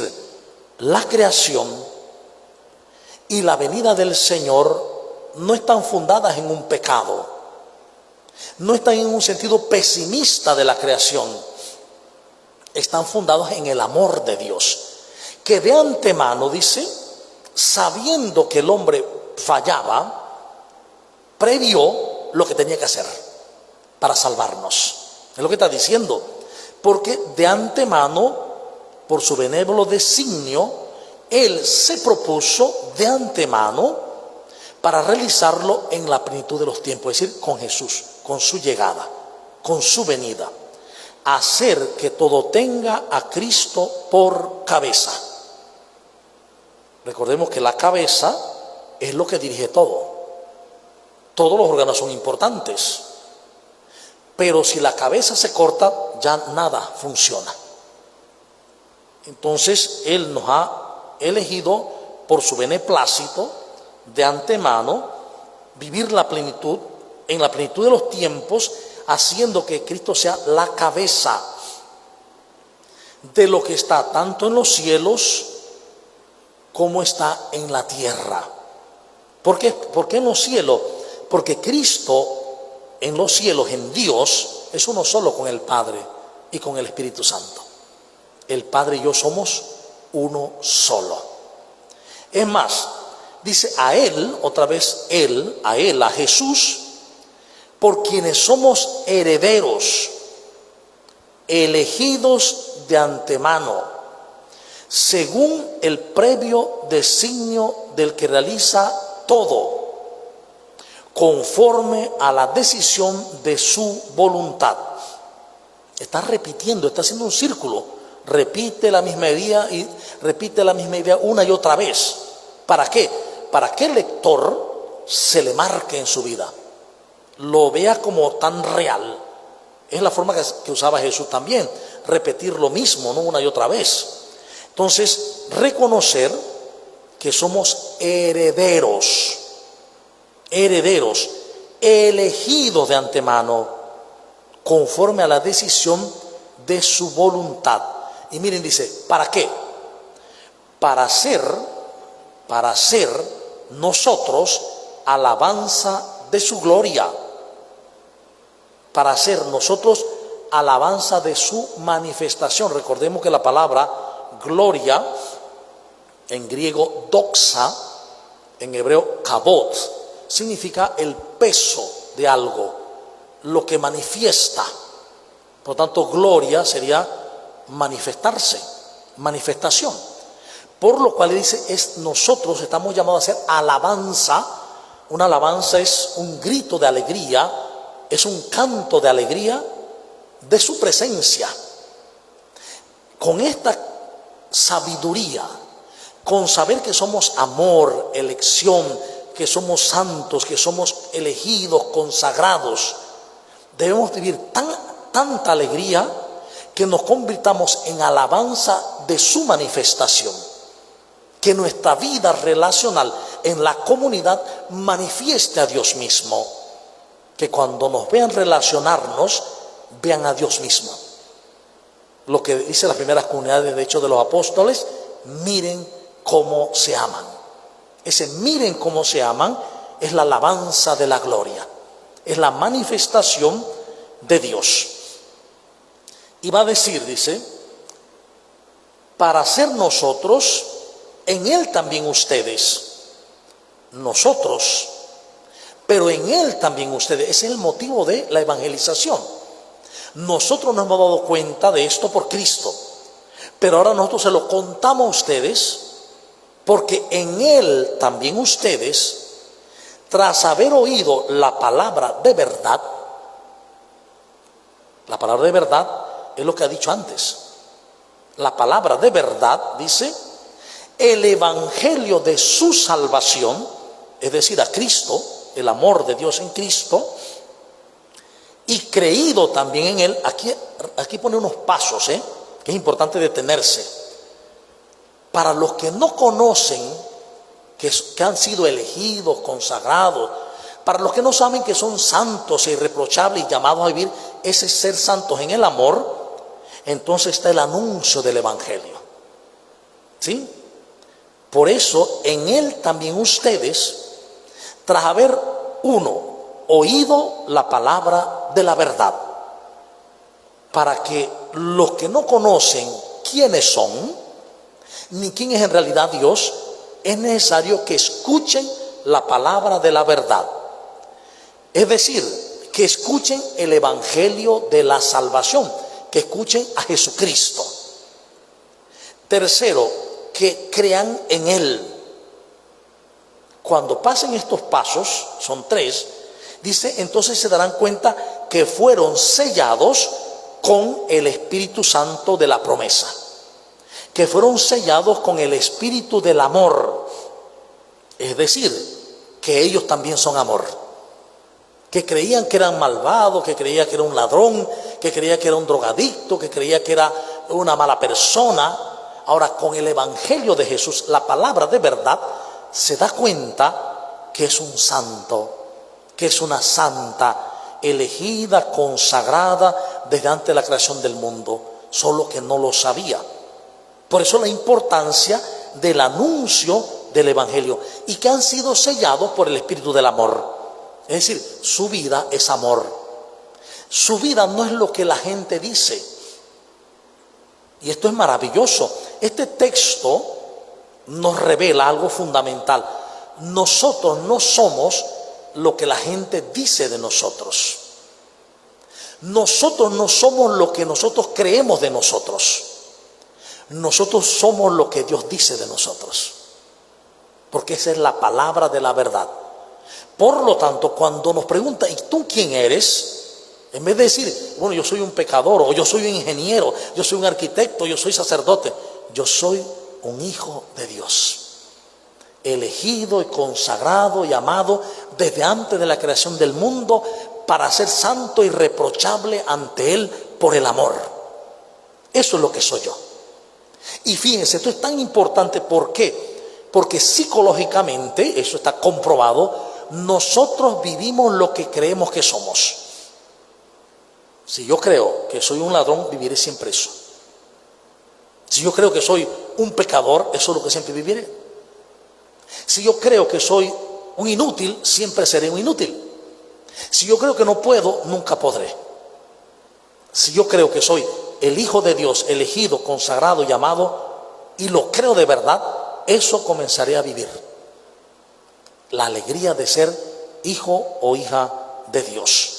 la creación y la venida del Señor no están fundadas en un pecado, no están en un sentido pesimista de la creación, están fundados en el amor de Dios, que de antemano, dice, sabiendo que el hombre fallaba, previó lo que tenía que hacer para salvarnos. Es lo que está diciendo, porque de antemano, por su benévolo designio, Él se propuso de antemano para realizarlo en la plenitud de los tiempos, es decir, con Jesús, con su llegada, con su venida, hacer que todo tenga a Cristo por cabeza. Recordemos que la cabeza es lo que dirige todo. Todos los órganos son importantes, pero si la cabeza se corta, ya nada funciona. Entonces Él nos ha elegido por su beneplácito de antemano vivir la plenitud, en la plenitud de los tiempos, haciendo que Cristo sea la cabeza de lo que está tanto en los cielos como está en la tierra. ¿Por qué? ¿Por qué en los cielos? Porque Cristo en los cielos, en Dios, es uno solo con el Padre y con el Espíritu Santo. El Padre y yo somos uno solo. Es más, dice a Él, otra vez Él, a Jesús, por quienes somos herederos, elegidos de antemano, según el previo designio del que realiza todo, conforme a la decisión de su voluntad. Está repitiendo, está haciendo un círculo. Repite la misma idea y repite la misma idea una y otra vez. ¿Para qué? Para que el lector se le marque en su vida, lo vea como tan real. Es la forma que usaba Jesús también, repetir lo mismo, no una y otra vez. Entonces, reconocer que somos herederos, elegidos de antemano, conforme a la decisión de su voluntad. Y miren, dice, ¿para qué? Para hacer nosotros alabanza de su gloria, para hacer nosotros alabanza de su manifestación. Recordemos que la palabra gloria, en griego doxa, en hebreo kabod, significa el peso de algo, lo que manifiesta. Por lo tanto, gloria sería manifestarse, manifestación. Por lo cual dice, nosotros estamos llamados a hacer alabanza. Una alabanza es un grito de alegría, es un canto de alegría de su presencia. Con esta sabiduría, con saber que somos amor, elección, que somos santos, que somos elegidos, consagrados, debemos vivir tanta alegría que nos convirtamos en alabanza de su manifestación, que nuestra vida relacional en la comunidad manifieste a Dios mismo, que cuando nos vean relacionarnos, vean a Dios mismo. Lo que dice las primeras comunidades de Hechos de los Apóstoles, miren cómo se aman. Ese miren cómo se aman es la alabanza de la gloria, es la manifestación de Dios. Y va a decir, dice, para ser nosotros, en Él también ustedes, nosotros, pero en Él también ustedes. Ese es el motivo de la evangelización. Nosotros nos hemos dado cuenta de esto por Cristo, pero ahora nosotros se lo contamos a ustedes, porque en Él también ustedes, tras haber oído la palabra de verdad es lo que ha dicho antes. La palabra de verdad, dice, el evangelio de su salvación, es decir, a Cristo, el amor de Dios en Cristo, y creído también en Él. Aquí pone unos pasos, que es importante detenerse. Para los que no conocen, que han sido elegidos, consagrados, Para los que no saben que son santos e irreprochables y llamados a vivir ese ser santos en el amor, entonces está el anuncio del Evangelio. ¿Sí? Por eso en él también ustedes, tras haber oído la palabra de la verdad, para que los que no conocen quiénes son, ni quién es en realidad Dios, es necesario que escuchen la palabra de la verdad. Es decir, que escuchen el Evangelio de la salvación, que escuchen a Jesucristo. Tercero, que crean en Él. Cuando pasen estos pasos, son 3, dice, entonces se darán cuenta que fueron sellados con el Espíritu Santo de la promesa, que fueron sellados con el Espíritu del amor, es decir, que ellos también son amor, que creían que eran malvados, que creían que era un ladrón, que creía que era un drogadicto, que creía que era una mala persona. Ahora, con el Evangelio de Jesús, la palabra de verdad, se da cuenta que es un santo, que es una santa, elegida, consagrada desde antes de la creación del mundo, solo que no lo sabía. Por eso la importancia del anuncio del Evangelio, y que han sido sellados por el Espíritu del amor. Es decir, su vida es amor. Su vida no es lo que la gente dice. Y esto es maravilloso. Este texto nos revela algo fundamental. Nosotros no somos lo que la gente dice de nosotros. Nosotros no somos lo que nosotros creemos de nosotros. Nosotros somos lo que Dios dice de nosotros. Porque esa es la palabra de la verdad. Por lo tanto, cuando nos preguntan, ¿y tú quién eres? En vez de decir, bueno, yo soy un pecador, o yo soy un ingeniero, yo soy un arquitecto, yo soy sacerdote. Yo soy un hijo de Dios, elegido y consagrado y amado desde antes de la creación del mundo, para ser santo y irreprochable ante Él por el amor. Eso es lo que soy yo. Y fíjense, esto es tan importante. ¿Por qué? Porque psicológicamente, eso está comprobado, nosotros vivimos lo que creemos que somos. Si yo creo que soy un ladrón, viviré siempre eso. Si yo creo que soy un pecador, eso es lo que siempre viviré. Si yo creo que soy un inútil, siempre seré un inútil. Si yo creo que no puedo, nunca podré. Si yo creo que soy el Hijo de Dios, elegido, consagrado, llamado, y lo creo de verdad, eso comenzaré a vivir. La alegría de ser hijo o hija de Dios.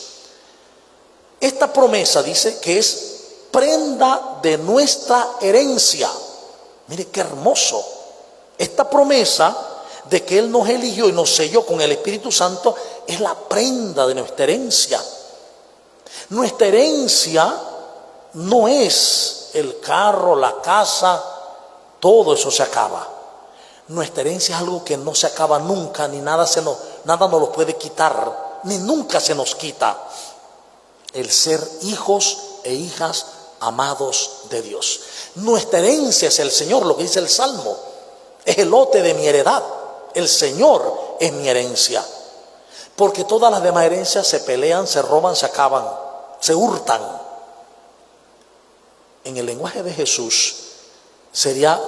Esta promesa dice que es prenda de nuestra herencia. Mire qué hermoso. Esta promesa de que Él nos eligió y nos selló con el Espíritu Santo es la prenda de nuestra herencia. Nuestra herencia no es el carro, la casa, todo eso se acaba. Nuestra herencia es algo que no se acaba nunca, ni nada nos lo puede quitar, ni nunca se nos quita. El ser hijos e hijas amados de Dios. Nuestra herencia es el Señor, lo que dice el Salmo. Es el lote de mi heredad. El Señor es mi herencia. Porque todas las demás herencias se pelean, se roban, se acaban, se hurtan. En el lenguaje de Jesús sería: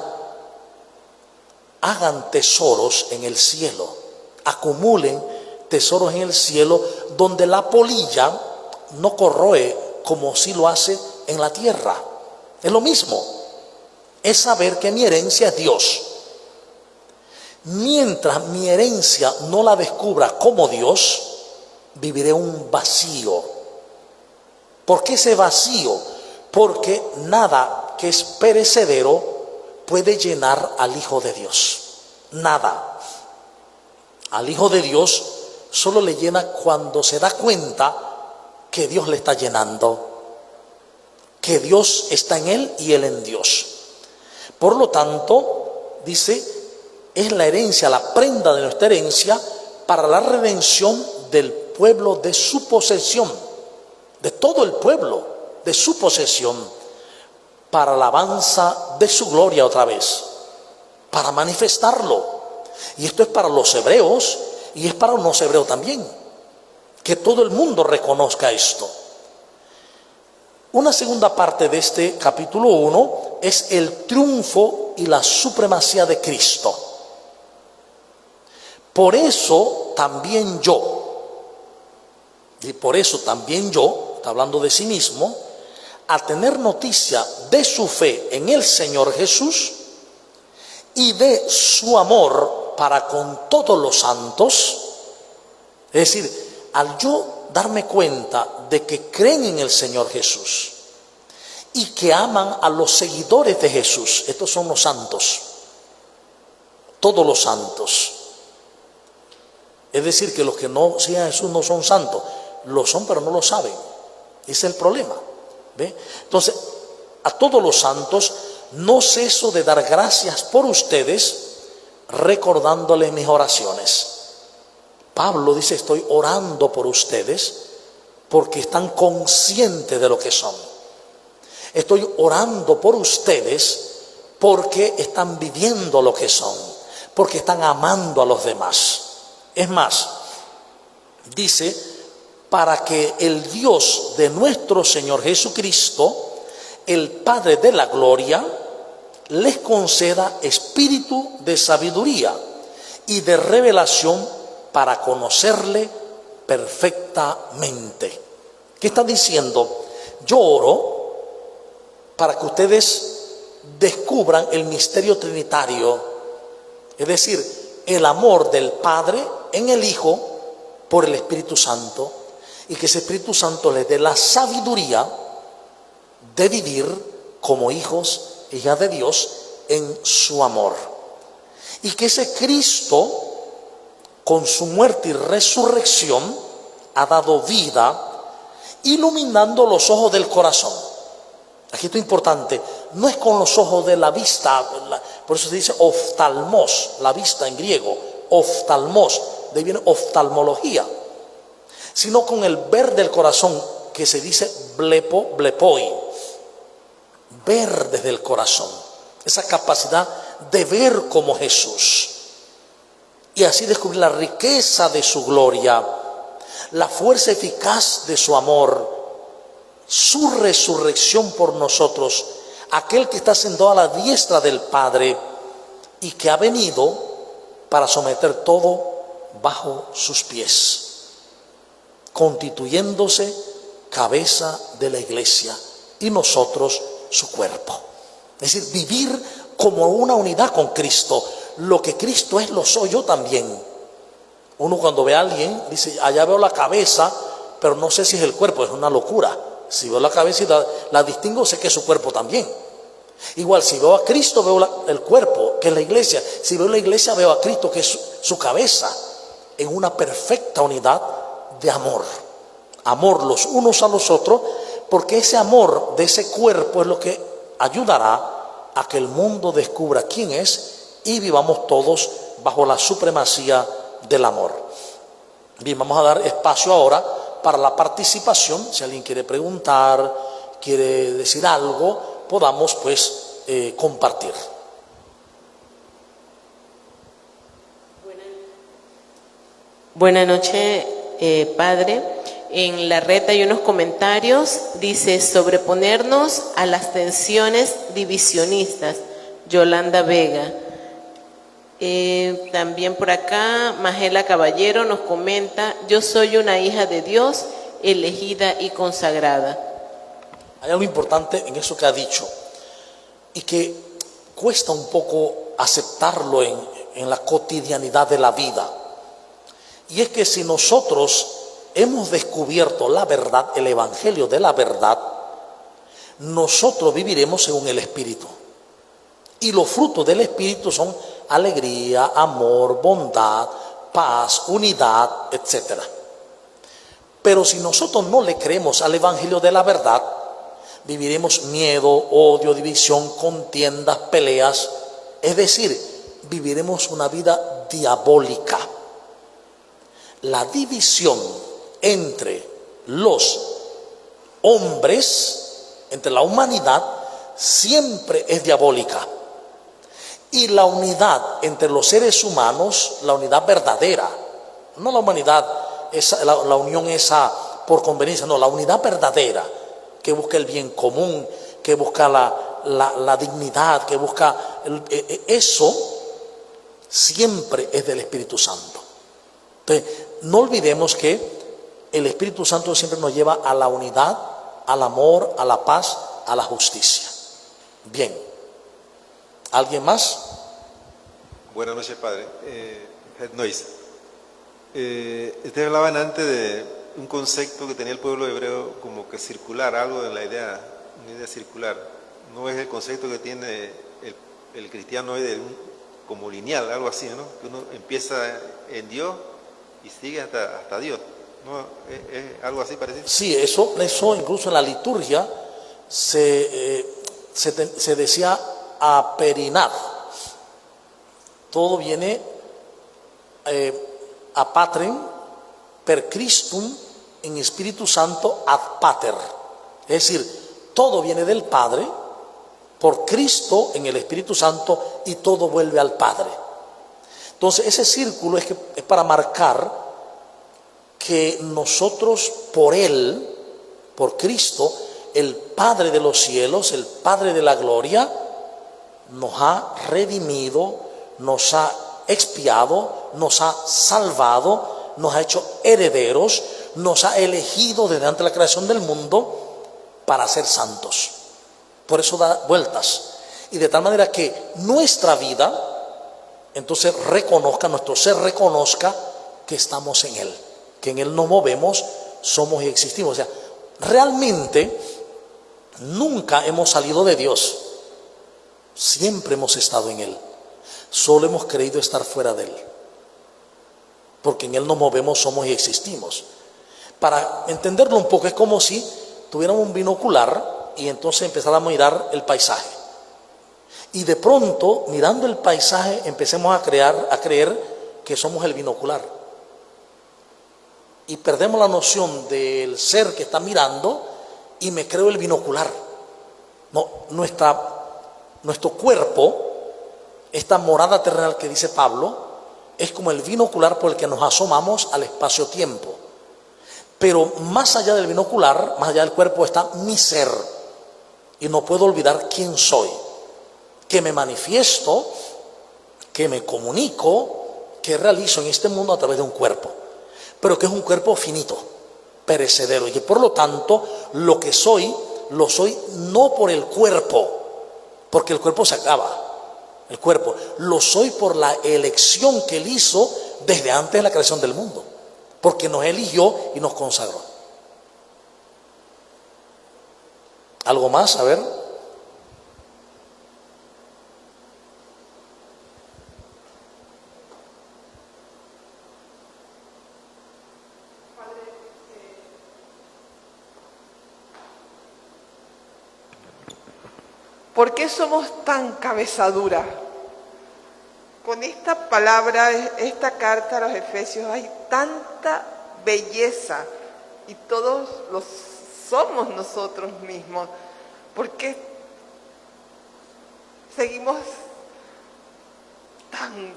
hagan tesoros en el cielo, acumulen tesoros en el cielo, donde la polilla no corroe como si lo hace en la tierra. Es lo mismo, es saber que mi herencia es Dios. Mientras mi herencia no la descubra como Dios, viviré un vacío. ¿Por qué ese vacío? Porque nada que es perecedero puede llenar al Hijo de Dios. Nada. Al Hijo de Dios solo le llena cuando se da cuenta que Dios le está llenando, que Dios está en Él y Él en Dios. Por lo tanto, dice, es la herencia, la prenda de nuestra herencia para la redención del pueblo de su posesión, de todo el pueblo de su posesión, para alabanza de su gloria otra vez, para manifestarlo. Y esto es para los hebreos y es para los no hebreos también. que todo el mundo reconozca esto. Una segunda parte de este capítulo 1 es el triunfo y la supremacía de Cristo. Por eso también yo, está hablando de sí mismo, al tener noticia de su fe en el Señor Jesús y de su amor para con todos los santos, es decir, al yo darme cuenta de que creen en el Señor Jesús y que aman a los seguidores de Jesús, estos son los santos, todos los santos. Es decir, que los que no sigan a Jesús no son santos, lo son pero no lo saben. Ese es el problema. ¿Ve? Entonces, a todos los santos no ceso de dar gracias por ustedes, recordándoles mis oraciones. Pablo dice, estoy orando por ustedes porque están conscientes de lo que son. Estoy orando por ustedes porque están viviendo lo que son, porque están amando a los demás. Es más, dice, para que el Dios de nuestro Señor Jesucristo, el Padre de la gloria, les conceda espíritu de sabiduría y de revelación para conocerle perfectamente. ¿Qué está diciendo? Yo oro para que ustedes descubran el misterio trinitario, es decir, el amor del Padre en el Hijo por el Espíritu Santo, y que ese Espíritu Santo les dé la sabiduría de vivir como hijos, hijas de Dios, en su amor. Y que ese Cristo, con su muerte y resurrección, ha dado vida, iluminando los ojos del corazón. Aquí esto es importante, no es con los ojos de la vista, por eso se dice oftalmos, la vista en griego, oftalmos, de ahí viene oftalmología, sino con el ver del corazón, que se dice blepoi, ver desde el corazón, esa capacidad de ver como Jesús, y así descubrir la riqueza de su gloria, la fuerza eficaz de su amor, su resurrección por nosotros, aquel que está sentado a la diestra del Padre y que ha venido para someter todo bajo sus pies, constituyéndose cabeza de la iglesia y nosotros su cuerpo. Es decir, vivir como una unidad con Cristo. Lo que Cristo es, lo soy yo también. Uno cuando ve a alguien dice, allá veo la cabeza, pero no sé si es el cuerpo, es una locura. Si veo la cabeza y la distingo, sé que es su cuerpo también. Igual, si veo a Cristo, veo el cuerpo, que es la iglesia. Si veo la iglesia, veo a Cristo, que es su cabeza, en una perfecta unidad de amor. Amor los unos a los otros, porque ese amor de ese cuerpo es lo que ayudará a que el mundo descubra quién es y vivamos todos bajo la supremacía del amor. Bien, vamos a dar espacio ahora para la participación. Si alguien quiere preguntar, quiere decir algo, podamos pues compartir. Buenas noches, Padre. En la red hay unos comentarios, dice sobreponernos a las tensiones divisionistas, Yolanda Vega. También por acá, Magela Caballero nos comenta, yo soy una hija de Dios, elegida y consagrada. Hay algo importante en eso que ha dicho y que cuesta un poco aceptarlo en la cotidianidad de la vida. Y es que si nosotros hemos descubierto la verdad, el evangelio de la verdad, nosotros viviremos según el Espíritu. Y los frutos del Espíritu son alegría, amor, bondad, paz, unidad, etc. Pero si nosotros no le creemos al evangelio de la verdad, viviremos miedo, odio, división, contiendas, peleas. Es decir, viviremos una vida diabólica. La división entre los hombres, entre la humanidad, siempre es diabólica. Y la unidad entre los seres humanos, la unidad verdadera, no la humanidad la unión esa por conveniencia, no, la unidad verdadera, que busca el bien común, que busca la dignidad, que busca eso, siempre es del Espíritu Santo. Entonces, no olvidemos que el Espíritu Santo siempre nos lleva a la unidad, al amor, a la paz, a la justicia. Bien. ¿Alguien más? Buenas noches, padre. Nois. Ustedes hablaban antes de un concepto que tenía el pueblo hebreo como que circular, algo de la idea, una idea circular. No es el concepto que tiene el cristiano hoy como lineal, algo así, ¿no? Que uno empieza en Dios y sigue hasta Dios. ¿No? ¿Es algo así parecido? Sí, eso incluso en la liturgia se decía aperinad. Todo viene a patrem per Christum en Espíritu Santo ad pater. Es decir, todo viene del Padre por Cristo en el Espíritu Santo y todo vuelve al Padre. Entonces ese círculo es para marcar que nosotros por Él, por Cristo, el Padre de los cielos, el Padre de la gloria, nos ha redimido, nos ha expiado, nos ha salvado, nos ha hecho herederos, nos ha elegido desde antes de la creación del mundo para ser santos. Por eso da vueltas. Y de tal manera que nuestra vida, entonces nuestro ser reconozca que estamos en Él, que en Él nos movemos, somos y existimos. O sea, realmente nunca hemos salido de Dios, siempre hemos estado en Él, solo hemos creído estar fuera de Él, porque en Él nos movemos, somos y existimos. Para entenderlo un poco, es como si tuviéramos un binocular y entonces empezáramos a mirar el paisaje, y de pronto mirando el paisaje empecemos a creer que somos el binocular, y perdemos la noción del ser que está mirando y me creo el binocular. No, nuestro cuerpo, esta morada terrenal que dice Pablo, es como el binocular por el que nos asomamos al espacio-tiempo. Pero más allá del binocular, más allá del cuerpo, está mi ser, y no puedo olvidar quién soy, que me manifiesto, que me comunico, que realizo en este mundo a través de un cuerpo, pero que es un cuerpo finito, perecedero, y que por lo tanto lo que soy, lo soy no por el cuerpo, porque el cuerpo se acaba, el cuerpo, lo soy por la elección que Él hizo desde antes de la creación del mundo, porque nos eligió y nos consagró. ¿Algo más? A ver. ¿Por qué somos tan cabeza dura? Con esta palabra, esta carta a los Efesios, hay tanta belleza y todos los somos nosotros mismos. ¿Por qué seguimos tan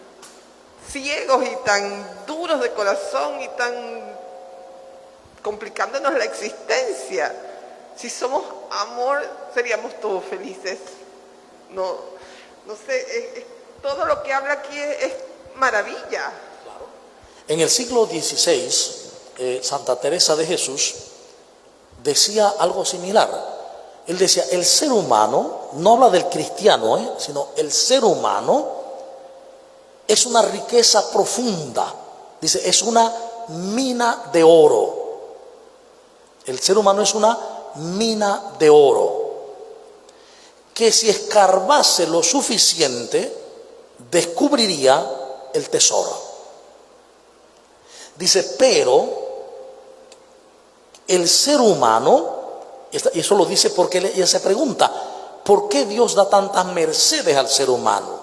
ciegos y tan duros de corazón y tan complicándonos la existencia? Si somos amor, seríamos todos felices. No sé, todo lo que habla aquí es maravilla. Claro. En el siglo XVI, Santa Teresa de Jesús decía algo similar. Él decía, el ser humano, no habla del cristiano, sino el ser humano es una riqueza profunda. Dice, es una mina de oro. El ser humano es una mina de oro, que si escarbase lo suficiente, descubriría el tesoro. Dice, pero el ser humano, y eso lo dice porque ella se pregunta, ¿por qué Dios da tantas mercedes al ser humano?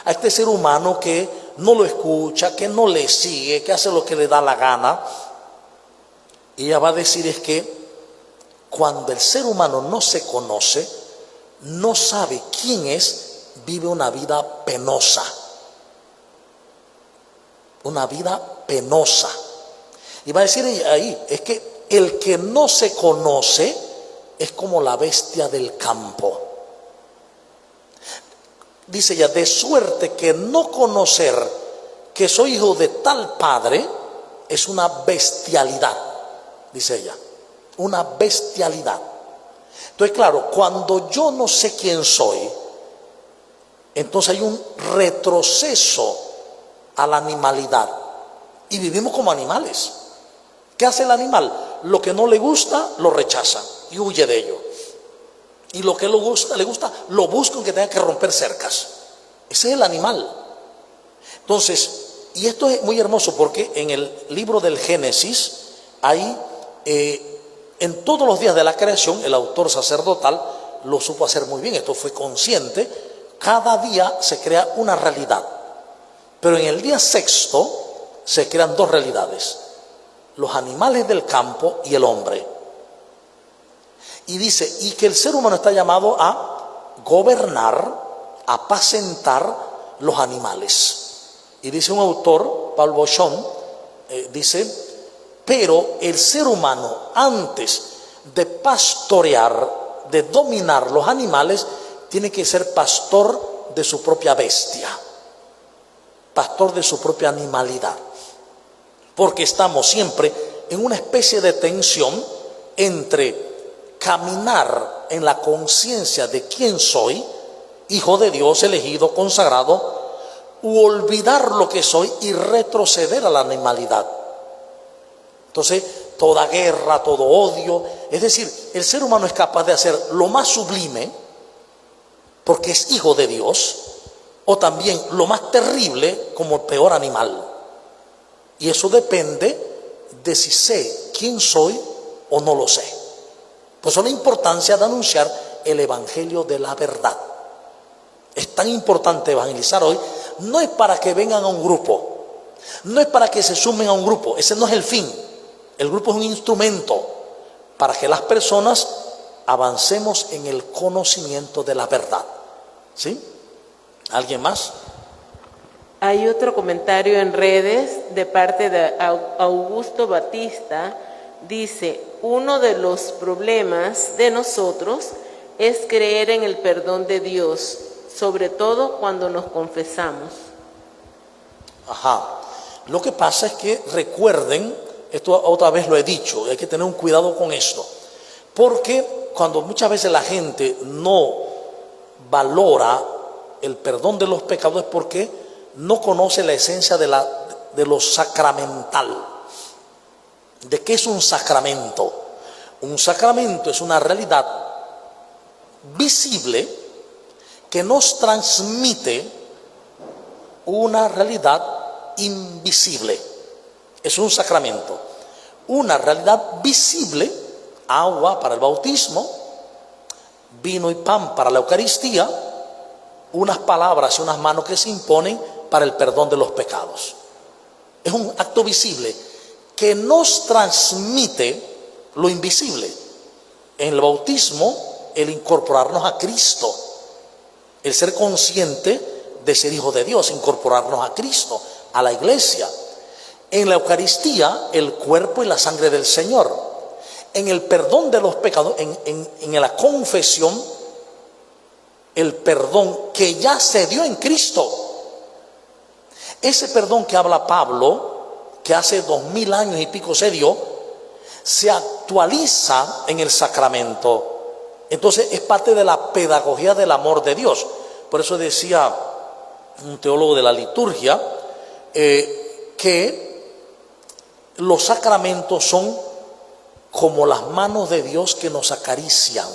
A este ser humano que no lo escucha, que no le sigue, que hace lo que le da la gana. Y ella va a decir es que cuando el ser humano no se conoce, no sabe quién es, vive una vida penosa. Una vida penosa. Y va a decir ahí, es que el que no se conoce es como la bestia del campo. Dice ella, de suerte que no conocer que soy hijo de tal padre es una bestialidad, dice ella, una bestialidad. Entonces, claro, cuando yo no sé quién soy, entonces hay un retroceso a la animalidad y vivimos como animales. ¿Qué hace el animal? Lo que no le gusta, lo rechaza y huye de ello. Y lo que le gusta, lo busca aunque tenga que romper cercas. Ese es el animal. Entonces, y esto es muy hermoso porque en el libro del Génesis, hay, en todos los días de la creación, el autor sacerdotal lo supo hacer muy bien, esto fue consciente. Cada día se crea una realidad, pero en el día sexto se crean dos realidades: los animales del campo y el hombre. Y dice, y que el ser humano está llamado a gobernar, a apacentar los animales. Y dice un autor, Paul Bochon, dice, pero el ser humano, antes de pastorear, de dominar los animales, tiene que ser pastor de su propia bestia, pastor de su propia animalidad. Porque estamos siempre en una especie de tensión entre caminar en la conciencia de quién soy, hijo de Dios, elegido, consagrado, u olvidar lo que soy y retroceder a la animalidad. Entonces, toda guerra, todo odio, es decir, el ser humano es capaz de hacer lo más sublime porque es hijo de Dios, o también lo más terrible como el peor animal. Y eso depende de si sé quién soy o no lo sé. Por eso la importancia de anunciar el evangelio de la verdad. Es tan importante evangelizar hoy. No es para que vengan a un grupo, no es para que se sumen a un grupo, ese no es el fin. El grupo es un instrumento para que las personas avancemos en el conocimiento de la verdad. ¿Sí? ¿Alguien más? Hay otro comentario en redes de parte de Augusto Batista. Dice, uno de los problemas de nosotros es creer en el perdón de Dios, sobre todo cuando nos confesamos. Ajá. Lo que pasa es que recuerden, esto otra vez lo he dicho, hay que tener un cuidado con esto, porque cuando muchas veces la gente no valora el perdón de los pecados es porque no conoce la esencia de lo sacramental. ¿De qué es un sacramento? Un sacramento es una realidad visible que nos transmite una realidad invisible. Es un sacramento. Una realidad visible, agua para el bautismo, vino y pan para la Eucaristía, unas palabras y unas manos que se imponen para el perdón de los pecados. Es un acto visible que nos transmite lo invisible. En el bautismo, el incorporarnos a Cristo, el ser consciente de ser hijo de Dios, incorporarnos a Cristo, a la iglesia. En la Eucaristía, el cuerpo y la sangre del Señor. En el perdón de los pecados, en la confesión, el perdón que ya se dio en Cristo. Ese perdón que habla Pablo, que hace 2000 años y pico se dio, se actualiza en el sacramento. Entonces es parte de la pedagogía del amor de Dios. Por eso decía un teólogo de la liturgia que los sacramentos son como las manos de Dios que nos acarician.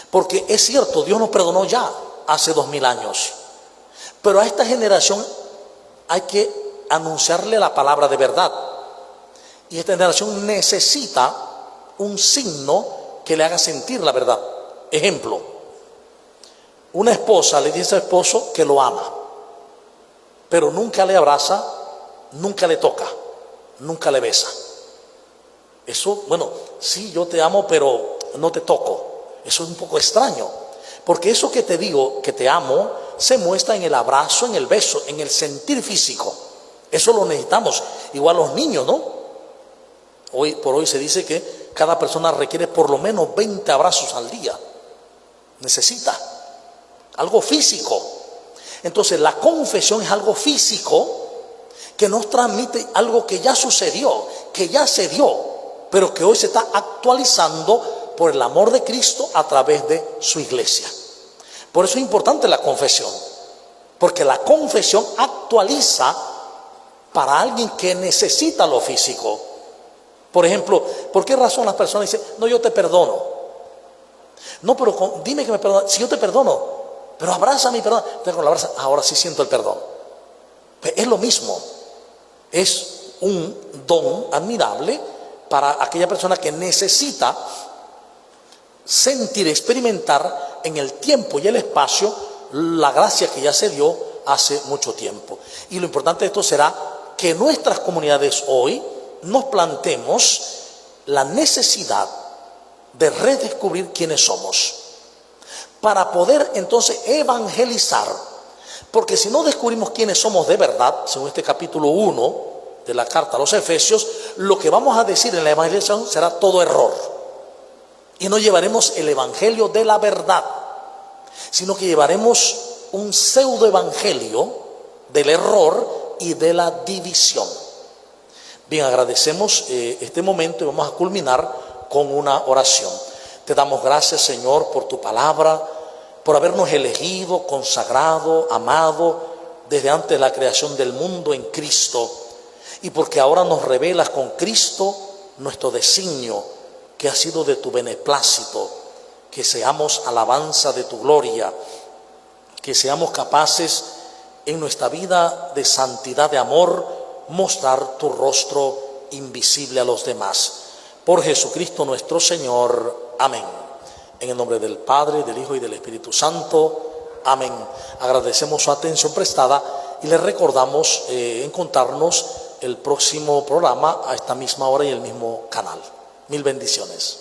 Porque es cierto, Dios nos perdonó ya hace 2000 años, pero a esta generación hay que anunciarle la palabra de verdad, y esta generación necesita un signo que le haga sentir la verdad. Ejemplo, una esposa le dice al esposo que lo ama, pero nunca le abraza, nunca le toca, nunca le besa. Eso, bueno, sí, yo te amo, pero no te toco. Eso es un poco extraño, porque eso que te digo, que te amo, se muestra en el abrazo, en el beso, en el sentir físico. Eso lo necesitamos. Igual los niños, ¿no? Hoy por hoy se dice que cada persona requiere por lo menos 20 abrazos al día. Necesita algo físico. Entonces la confesión es algo físico que nos transmite algo que ya sucedió, que ya se dio, pero que hoy se está actualizando por el amor de Cristo a través de su iglesia. Por eso es importante la confesión, porque la confesión actualiza para alguien que necesita lo físico. Por ejemplo, ¿por qué razón las personas dicen, no, yo te perdono? No, pero dime que me perdonas. Si yo te perdono, pero abrázame y perdona. Ahora sí siento el perdón. Es lo mismo. Es un don admirable para aquella persona que necesita sentir, experimentar en el tiempo y el espacio la gracia que ya se dio hace mucho tiempo. Y lo importante de esto será que nuestras comunidades hoy nos planteemos la necesidad de redescubrir quiénes somos, para poder entonces evangelizar, porque si no descubrimos quiénes somos de verdad, según este capítulo 1 de la carta a los Efesios, lo que vamos a decir en la evangelización será todo error, y no llevaremos el evangelio de la verdad, sino que llevaremos un pseudo evangelio del error y de la división. Bien, agradecemos este momento y vamos a culminar con una oración. Te damos gracias, Señor, por tu palabra, por habernos elegido, consagrado, amado desde antes de la creación del mundo en Cristo, y porque ahora nos revelas con Cristo nuestro designio, que ha sido de tu beneplácito, que seamos alabanza de tu gloria, que seamos capaces en nuestra vida de santidad, de amor, mostrar tu rostro invisible a los demás. Por Jesucristo nuestro Señor. Amén. En el nombre del Padre, del Hijo y del Espíritu Santo. Amén. Agradecemos su atención prestada y les recordamos encontrarnos el próximo programa a esta misma hora y el mismo canal. Mil bendiciones.